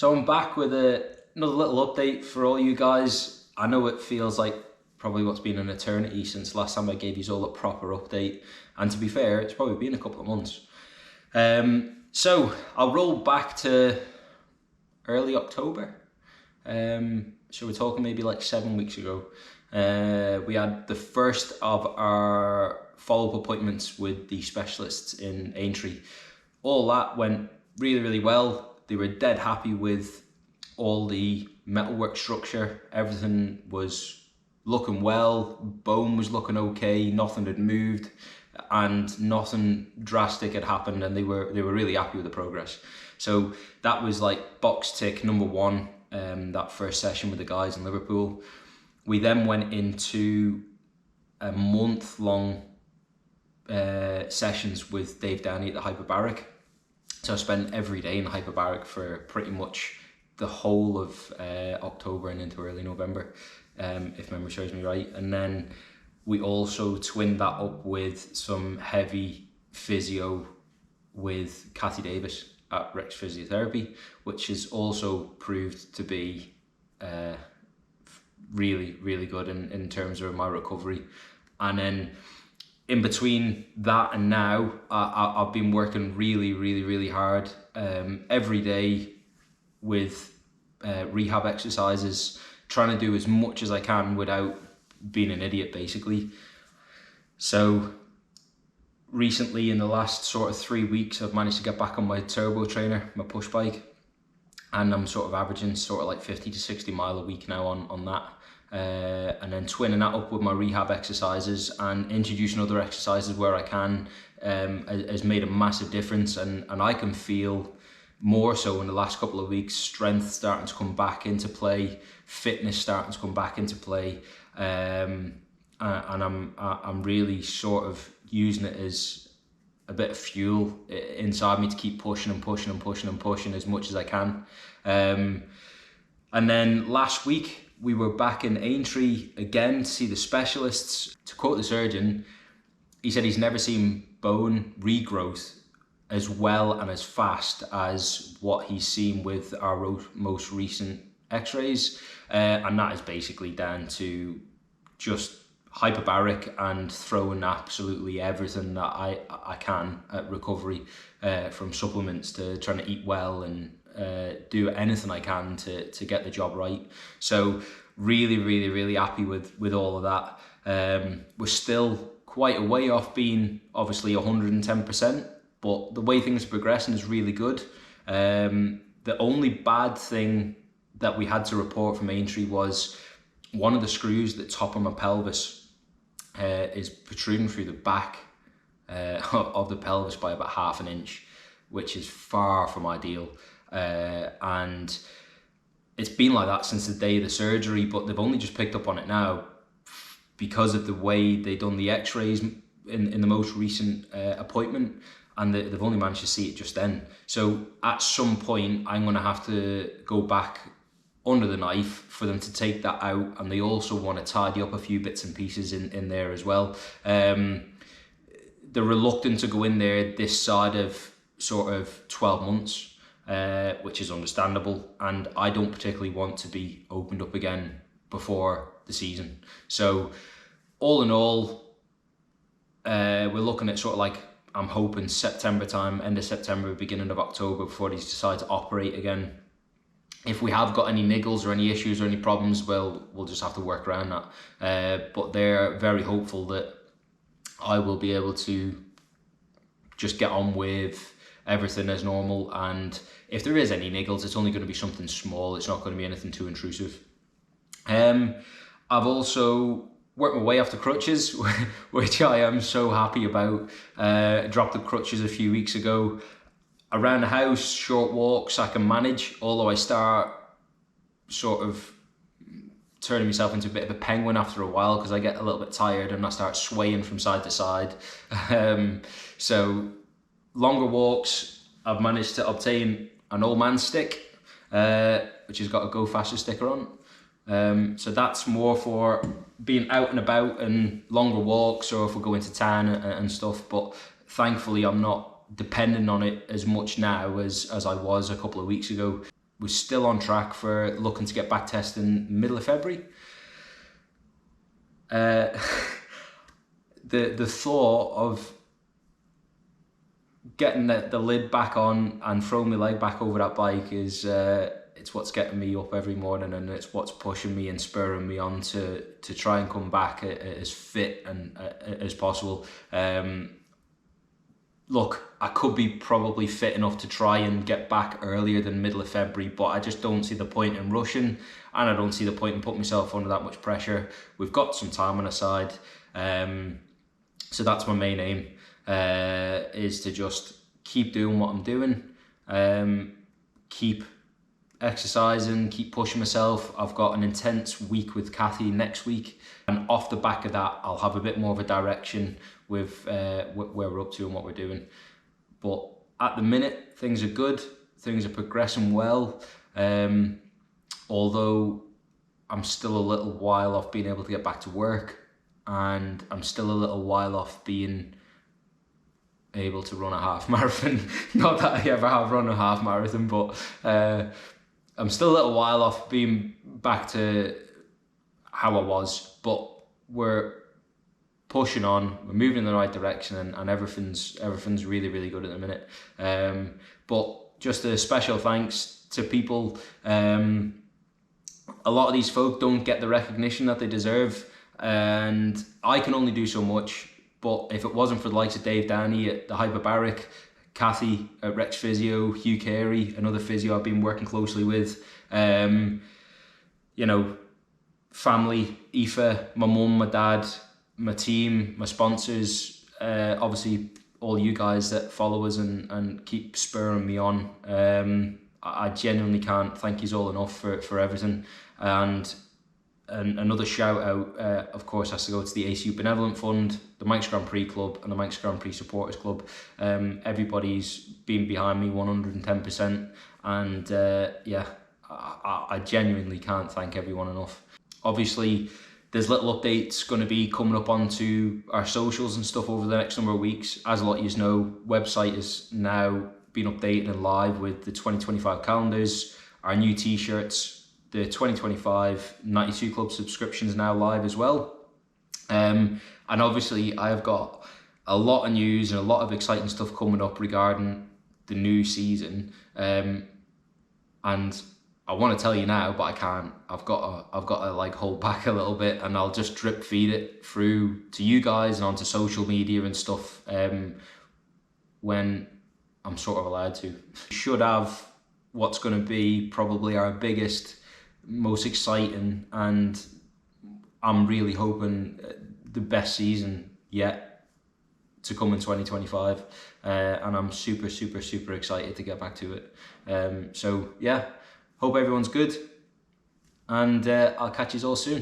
So I'm back with another little update for all you guys. I know it feels like probably what's been an eternity since last time I gave you all a proper update. And to be fair, it's probably been a couple of months. So I'll roll back to early October. So we're talking maybe like 7 weeks ago. We had the first of our follow-up appointments with the specialists in Aintree. All that went really, really well. They were dead happy with all the metalwork structure. Everything was looking well. Bone was looking okay. Nothing had moved, and nothing drastic had happened. And they were really happy with the progress. So that was like box tick number one. That first session with the guys in Liverpool. We then went into a month-long sessions with Dave Downey at the hyperbaric. So I spent every day in the hyperbaric for pretty much the whole of October and into early November, if memory serves me right. And then we also twinned that up with some heavy physio with Cathy Davis at Rex Physiotherapy, which has also proved to be really, really good in terms of my recovery. And then in between that and now, I've been working really, really, really hard every day with rehab exercises, trying to do as much as I can without being an idiot, basically. So recently, in the last sort of 3 weeks, I've managed to get back on my turbo trainer, my push bike, and I'm sort of averaging sort of like 50 to 60 mile a week now on that. And then twinning that up with my rehab exercises and introducing other exercises where I can has made a massive difference. And I can feel more so in the last couple of weeks, strength starting to come back into play, fitness starting to come back into play. And I'm really sort of using it as a bit of fuel inside me to keep pushing and pushing and pushing and pushing as much as I can. And then last week, we were back in Aintree again to see the specialists. To quote the surgeon, he said he's never seen bone regrowth as well and as fast as what he's seen with our most recent x-rays. And that is basically down to just hyperbaric and throwing absolutely everything that I can at recovery, from supplements to trying to eat well and do anything I can to get the job right. So really, really, really happy with all of that. We're still quite a way off being obviously 110%, but the way things are progressing is really good. The only bad thing that we had to report from Aintree was one of the screws at the top of my pelvis is protruding through the back of the pelvis by about ½ an inch, which is far from ideal. And it's been like that since the day of the surgery, but they've only just picked up on it now because of the way they done the x-rays in the most recent appointment, and they've only managed to see it just then. So at some point I'm going to have to go back under the knife for them to take that out, and they also want to tidy up a few bits and pieces in there as well. They're reluctant to go in there this side of sort of 12 months. Which is understandable, and I don't particularly want to be opened up again before the season. So all in all, we're looking at sort of like, I'm hoping September time, end of September, beginning of October, before they decide to operate again. If we have got any niggles or any issues or any problems, well, we'll just have to work around that. But they're very hopeful that I will be able to just get on with everything as normal, and if there is any niggles, it's only going to be something small. It's not going to be anything too intrusive. I've also worked my way off the crutches, which I am so happy about. Dropped the crutches a few weeks ago. Around the house, short walks I can manage, although I start sort of turning myself into a bit of a penguin after a while because I get a little bit tired and I start swaying from side to side. So longer walks, I've managed to obtain an old man stick, which has got a Go Faster sticker on. So that's more for being out and about and longer walks, or if we go into town and stuff. But thankfully I'm not dependent on it as much now as I was a couple of weeks ago. we're still on track for looking to get back testing middle of February. The thought of getting the lid back on and throwing my leg back over that bike is it's what's getting me up every morning, and it's what's pushing me and spurring me on to try and come back as fit and as possible. Look, I could be probably fit enough to try and get back earlier than middle of February, but I just don't see the point in rushing, and I don't see the point in putting myself under that much pressure. We've got some time on our side, so that's my main aim, is to just keep doing what I'm doing, keep exercising, keep pushing myself. I've got an intense week with Kathy next week, and off the back of that I'll have a bit more of a direction with where we're up to and what we're doing. But at the minute things are good, things are progressing well, although I'm still a little while off being able to get back to work, and I'm still a little while off being able to run a half marathon. Not that I ever have run a half marathon, but I'm still a little while off being back to how I was, but we're pushing on, we're moving in the right direction, and everything's really, really good at the minute. But just a special thanks to people. A lot of these folk don't get the recognition that they deserve, and I can only do so much. But if it wasn't for the likes of Dave Downey at the Hyperbaric, Kathy at Rex Physio, Hugh Carey, another physio I've been working closely with, you know, family, Aoife, my mum, my dad, my team, my sponsors, obviously all you guys that follow us and keep spurring me on. I genuinely can't thank you all enough for everything. And another shout out, of course, has to go to the ACU Benevolent Fund, the Manx Grand Prix Club, and the Manx Grand Prix Supporters Club. Everybody's been behind me 110%, and yeah, I genuinely can't thank everyone enough. Obviously, there's little updates going to be coming up onto our socials and stuff over the next number of weeks. As a lot of you know, website is now been updated and live with the 2025 calendars, our new t-shirts, the 2025 92 Club subscription is now live as well. And obviously I've got a lot of news and a lot of exciting stuff coming up regarding the new season. And I want to tell you now, but I can't. I've got to like hold back a little bit, and I'll just drip feed it through to you guys and onto social media and stuff when I'm sort of allowed to. We should have what's going to be probably our biggest, most exciting, and I'm really hoping the best season yet to come in 2025, and I'm super excited to get back to it. So yeah, hope everyone's good, and I'll catch you all soon.